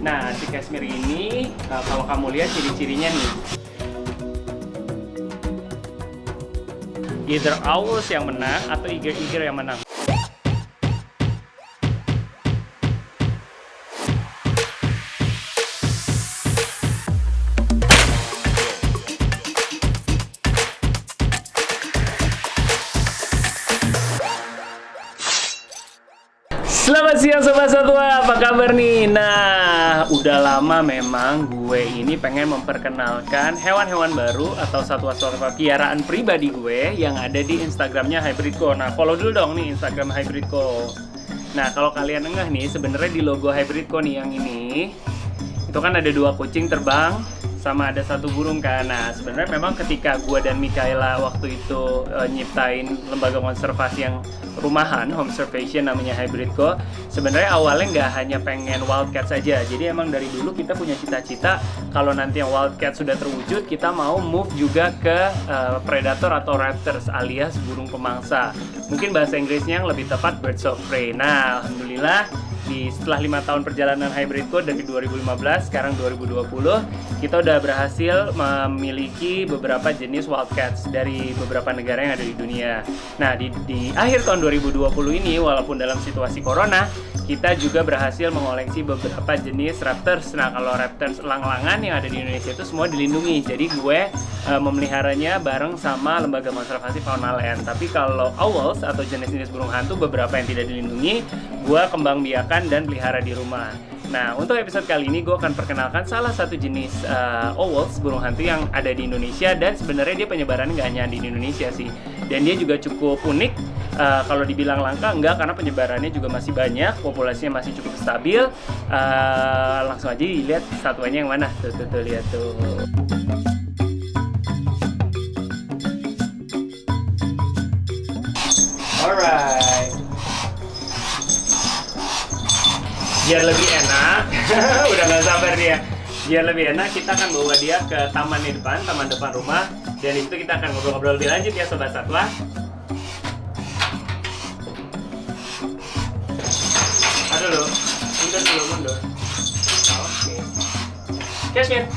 Nah, si Cashmere ini kalau kamu lihat ciri-cirinya nih, either owls yang menang atau eager-eager yang menang. Selamat siang Sobat Satwa, apa kabar nih? Nah, udah lama memang gue ini pengen memperkenalkan hewan-hewan baru atau satwa-satwa piaraan pribadi gue yang ada di Instagramnya Hybridco. Nah, follow dulu dong nih Instagram Hybridco. Nah, kalau kalian ngeh nih, sebenarnya di logo Hybridco nih yang ini, itu kan ada 2 kucing terbang sama ada 1 burung kan. Nah, sebenarnya memang ketika gue dan Mikaela waktu itu nyiptain lembaga konservasi yang rumahan, home conservation namanya Hybridco, sebenarnya awalnya nggak hanya pengen wildcat saja. Jadi emang dari dulu kita punya cita-cita kalau nanti yang wildcat sudah terwujud, kita mau move juga ke predator atau raptors alias burung pemangsa. Mungkin bahasa Inggrisnya yang lebih tepat birds of prey. Nah, alhamdulillah setelah 5 tahun perjalanan Hybridco dari 2015 sekarang 2020, kita udah berhasil memiliki beberapa jenis wildcats dari beberapa negara yang ada di dunia. Nah, di akhir tahun 2020 ini, walaupun dalam situasi corona, kita juga berhasil mengoleksi beberapa jenis raptors. Nah, kalau raptors elang-elangan yang ada di Indonesia itu semua dilindungi. Jadi gue memeliharanya bareng sama lembaga konservasi fauna land. Tapi kalau owls atau jenis-jenis burung hantu, beberapa yang tidak dilindungi, gue kembang biakan dan pelihara di rumah. Nah, untuk episode kali ini gue akan perkenalkan salah satu jenis owls, burung hantu yang ada di Indonesia, dan sebenarnya dia penyebarannya nggak hanya di Indonesia sih. Dan dia juga cukup unik. Kalau dibilang langka, enggak, karena penyebarannya juga masih banyak, populasinya masih cukup stabil. Langsung aja lihat satuannya yang mana. Tuh, lihat tuh. Alright. Biar lebih enak, udah gak sabar dia. Biar lebih enak, kita akan bawa dia ke taman di depan, taman depan rumah. Dan itu kita akan ngobrol-ngobrol lebih lanjut ya Sobat Satwa. Aduh lo, mundur. Oke. Cashmere.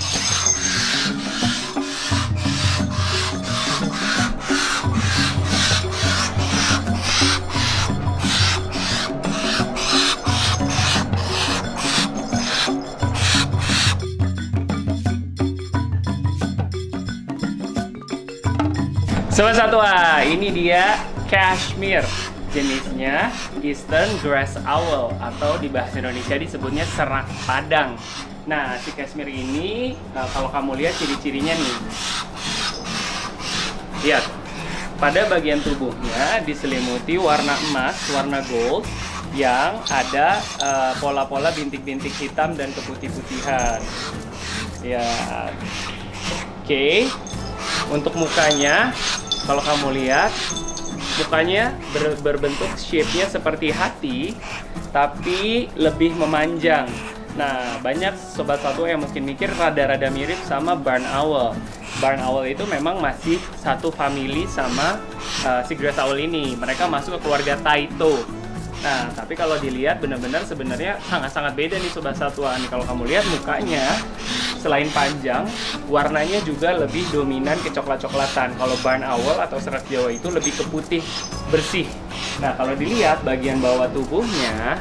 Sobat Satwa, ini dia Cashmere. Jenisnya Eastern Grass Owl atau di bahasa Indonesia disebutnya serak padang. Nah, si Cashmere ini kalau kamu lihat ciri-cirinya nih. Lihat, pada bagian tubuhnya diselimuti warna emas, warna gold yang ada pola-pola bintik-bintik hitam dan keputih-putihan. Ya, oke. Untuk mukanya, kalau kamu lihat, mukanya berbentuk shape-nya seperti hati, tapi lebih memanjang. Nah, banyak Sobat Satwa yang mungkin mikir rada-rada mirip sama barn owl. Barn owl itu memang masih satu family sama si grass owl ini. Mereka masuk ke keluarga Taito. Nah, tapi kalau dilihat benar-benar sebenarnya sangat-sangat beda nih Sobat Satwa. Nih, kalau kamu lihat mukanya, selain panjang, warnanya juga lebih dominan ke coklat-coklatan. Kalau barn owl atau serak Jawa itu lebih ke putih bersih. Nah, kalau dilihat bagian bawah tubuhnya,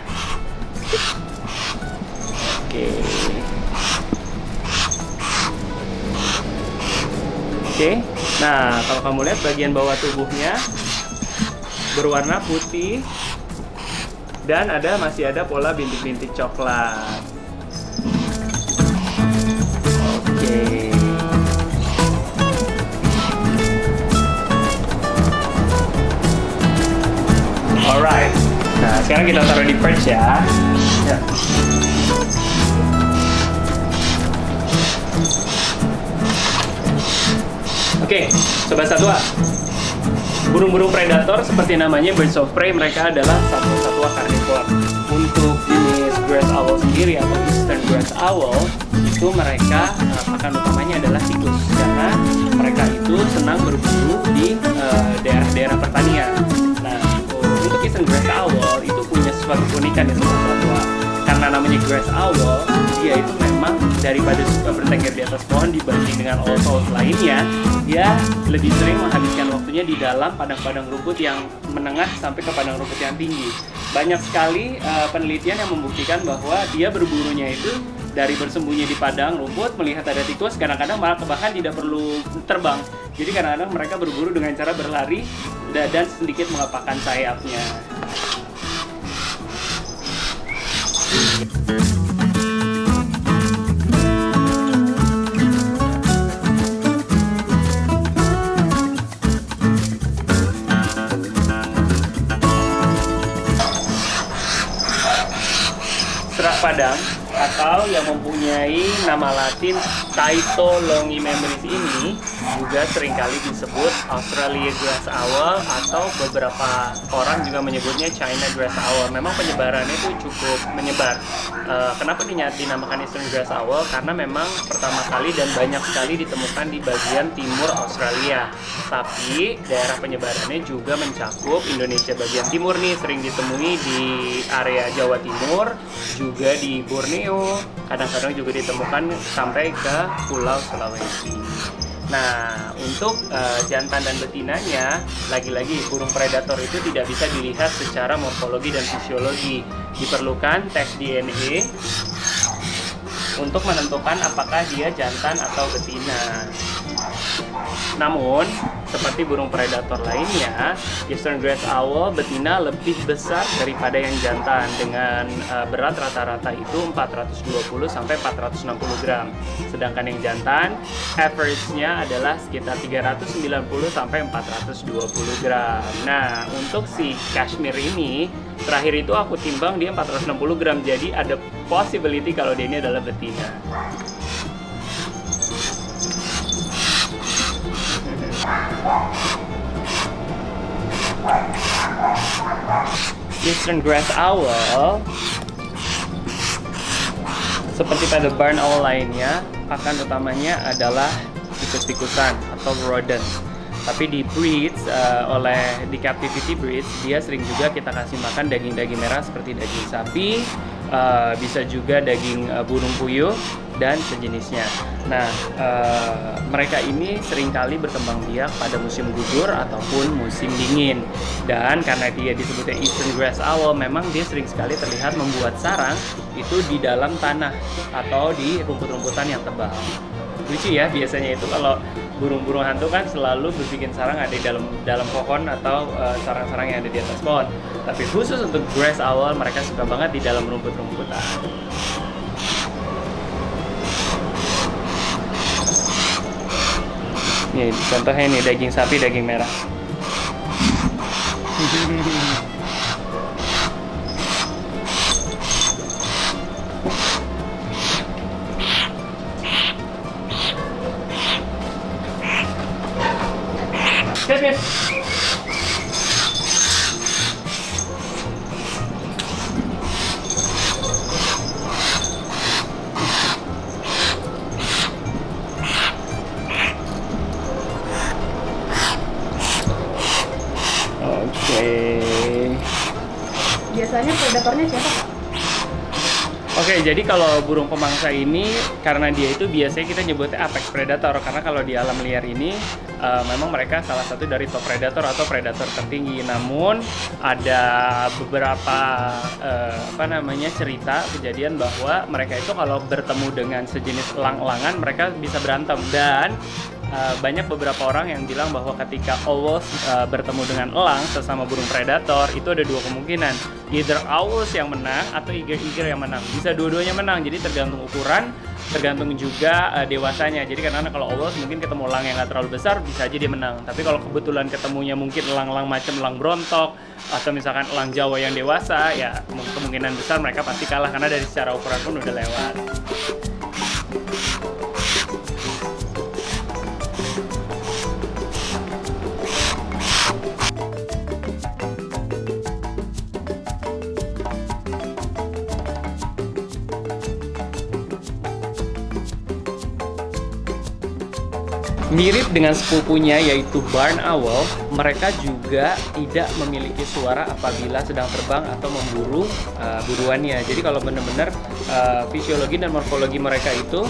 oke. Nah, kalau kamu lihat bagian bawah tubuhnya berwarna putih dan masih ada pola bintik-bintik coklat. Oke. Alright. Nah, sekarang kita taruh di perch ya. Oke, Sobat Satwa. Burung-burung predator seperti namanya birds of prey, mereka adalah satwa-satwa karnivor. Untuk jenis grass owl sendiri atau Eastern Grass Owl, itu mereka pakan utamanya adalah siklus, karena mereka itu senang berburu di daerah-daerah pertanian. Nah, untuk Eastern Grass Owl itu punya sesuatu keunikan ya Sobat Satwa. Karena karena namanya grass owl, dia itu memang daripada suka bertengger di atas pohon dibanding dengan owl lainnya, dia lebih sering menghabiskan waktunya di dalam padang-padang rumput yang menengah sampai ke padang rumput yang tinggi. Banyak sekali penelitian yang membuktikan bahwa dia berburunya itu dari bersembunyi di padang rumput, melihat ada tikus, kadang-kadang malah bahkan tidak perlu terbang. Jadi kadang-kadang mereka berburu dengan cara berlari dan sedikit mengepakkan sayapnya. Serak padang atau yang mempunyai nama latin Taito longimembris ini juga seringkali disebut Australia grass owl atau beberapa orang juga menyebutnya China grass owl. Memang penyebarannya itu cukup menyebar. Kenapa dinamakan Eastern grass owl? Karena memang pertama kali dan banyak sekali ditemukan di bagian timur Australia. Tapi daerah penyebarannya juga mencakup Indonesia bagian timur nih, sering ditemui di area Jawa Timur, juga di Borneo, kadang-kadang juga ditemukan sampai ke Pulau Sulawesi. Nah, untuk jantan dan betinanya, lagi-lagi burung predator itu tidak bisa dilihat secara morfologi dan fisiologi. Diperlukan tes DNA untuk menentukan apakah dia jantan atau betina. Namun, seperti burung predator lainnya, Eastern grass owl betina lebih besar daripada yang jantan dengan berat rata-rata itu 420 sampai 460 gram. Sedangkan yang jantan average-nya adalah sekitar 390 sampai 420 gram. Nah, untuk si Kashmir ini terakhir itu aku timbang dia 460 gram. Jadi ada possibility kalau dia ini adalah betina. Eastern grass owl seperti pada barn owl lainnya, pakan utamanya adalah tikus-tikusan atau rodent. Tapi di breeds, di captivity breeds, dia sering juga kita kasih makan daging-daging merah seperti daging sapi, bisa juga daging burung puyuh dan sejenisnya. Nah, mereka ini seringkali berkembang biak pada musim gugur ataupun musim dingin. Dan karena dia disebutnya Eastern grass owl, memang dia sering sekali terlihat membuat sarang itu di dalam tanah atau di rumput-rumputan yang tebal. Lucu ya, biasanya itu kalau burung-burung hantu kan selalu berbikin sarang ada di dalam pohon atau sarang-sarang yang ada di atas pohon. Tapi khusus untuk grass owl, mereka suka banget di dalam rumput-rumputan. Nih, contohnya nih daging sapi, daging merah. Yes. Biasanya predatornya siapa, Pak? Oke, jadi kalau burung pemangsa ini, karena dia itu biasanya kita nyebutnya apex predator, karena kalau di alam liar ini memang mereka salah satu dari top predator atau predator tertinggi. Namun ada beberapa cerita kejadian bahwa mereka itu kalau bertemu dengan sejenis elang-elangan mereka bisa berantem. Dan banyak beberapa orang yang bilang bahwa ketika owls bertemu dengan elang sesama burung predator, itu ada dua kemungkinan, either owls yang menang atau eager yang menang. Bisa dua-duanya menang, jadi tergantung ukuran, tergantung juga dewasanya. Jadi karena kalau owls mungkin ketemu elang yang nggak terlalu besar, bisa aja dia menang. Tapi kalau kebetulan ketemunya mungkin elang-elang macam elang brontok atau misalkan elang Jawa yang dewasa, ya kemungkinan besar mereka pasti kalah karena dari secara ukuran pun udah lewat. Mirip dengan sepupunya yaitu barn owl, mereka juga tidak memiliki suara apabila sedang terbang atau memburu buruannya. Jadi kalau benar-benar fisiologi dan morfologi mereka itu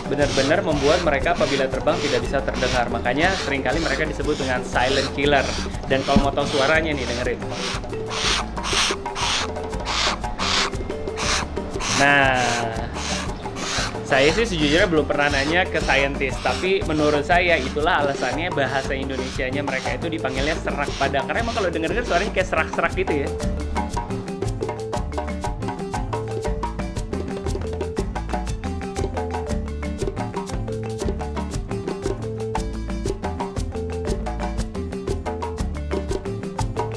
benar-benar membuat mereka apabila terbang tidak bisa terdengar. Makanya seringkali mereka disebut dengan silent killer. Dan kalau mau tahu suaranya nih, dengerin. Nah, saya sih sejujurnya belum pernah nanya ke saintis, tapi menurut saya itulah alasannya bahasa Indonesianya mereka itu dipanggilnya serak padang. Karena emang kalau denger-denger suaranya kayak serak-serak gitu ya.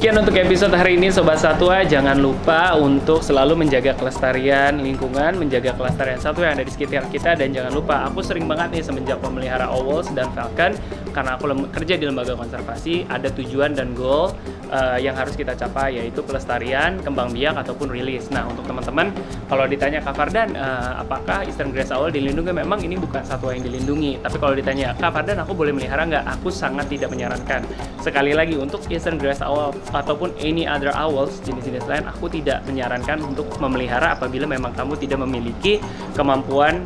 Sekian untuk episode hari ini Sobat Satwa. Jangan lupa untuk selalu menjaga kelestarian lingkungan, menjaga kelestarian satwa yang ada di sekitar kita. Dan jangan lupa, aku sering banget nih semenjak memelihara owls dan falcon, karena aku kerja di lembaga konservasi, ada tujuan dan goal yang harus kita capai, yaitu pelestarian, kembang biak, ataupun rilis. Nah, untuk teman-teman, kalau ditanya Kak Fardan, apakah Eastern Grass Owl dilindungi? Memang ini bukan satwa yang dilindungi. Tapi kalau ditanya, Kak Fardan, aku boleh melihara nggak? Aku sangat tidak menyarankan. Sekali lagi, untuk Eastern Grass Owl ataupun any other owls, jenis-jenis lain, aku tidak menyarankan untuk memelihara apabila memang kamu tidak memiliki kemampuan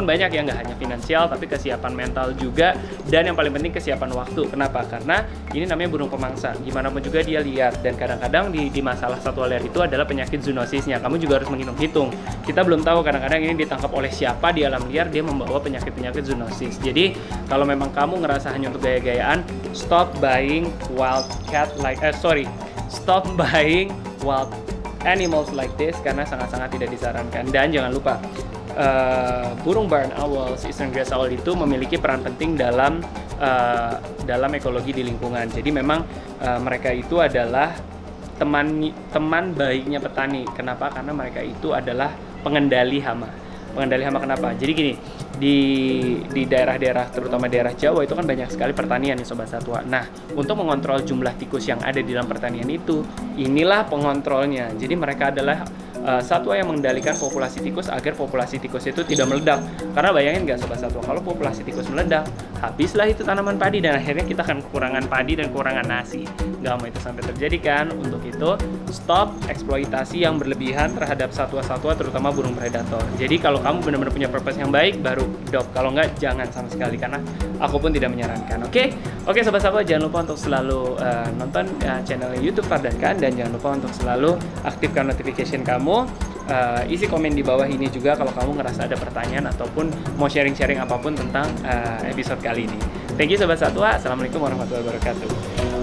banyak ya, nggak hanya finansial, tapi kesiapan mental juga, dan yang paling penting kesiapan waktu. Kenapa? Karena ini namanya burung pemangsa. Gimana pun juga dia liar, dan kadang-kadang di masalah satwa liar itu adalah penyakit zoonosisnya. Kamu juga harus menghitung-hitung. Kita belum tahu kadang-kadang ini ditangkap oleh siapa di alam liar, dia membawa penyakit-penyakit zoonosis. Jadi kalau memang kamu ngerasa hanya untuk gaya-gayaan, stop buying wild animals like this, karena sangat-sangat tidak disarankan. Dan jangan lupa, burung barn owls, Eastern Grass Owl itu memiliki peran penting dalam ekologi di lingkungan. Jadi memang mereka itu adalah teman baiknya petani. Kenapa? Karena mereka itu adalah pengendali hama. Pengendali hama kenapa? Jadi gini, di daerah-daerah, terutama daerah Jawa itu kan banyak sekali pertanian nih Sobat Satwa. Nah, untuk mengontrol jumlah tikus yang ada di dalam pertanian itu, inilah pengontrolnya. Jadi mereka adalah satwa yang mengendalikan populasi tikus agar populasi tikus itu tidak meledak. Karena bayangin nggak Sobat Satwa, kalau populasi tikus meledak, habislah itu tanaman padi dan akhirnya kita akan kekurangan padi dan kekurangan nasi. Nggak mau itu sampai terjadi kan. Untuk itu, stop eksploitasi yang berlebihan terhadap satwa-satwa, terutama burung predator. Jadi kalau kamu benar-benar punya purpose yang baik, baru adopt. Kalau nggak, jangan sama sekali, karena aku pun tidak menyarankan. Oke, Sobat Satwa, jangan lupa untuk selalu nonton channel YouTube Fardan Khan, dan jangan lupa untuk selalu aktifkan notification kamu. Isi komen di bawah ini juga kalau kamu ngerasa ada pertanyaan ataupun mau sharing-sharing apapun tentang episode kali ini. Thank you Sobat Satwa. Assalamualaikum warahmatullahi wabarakatuh.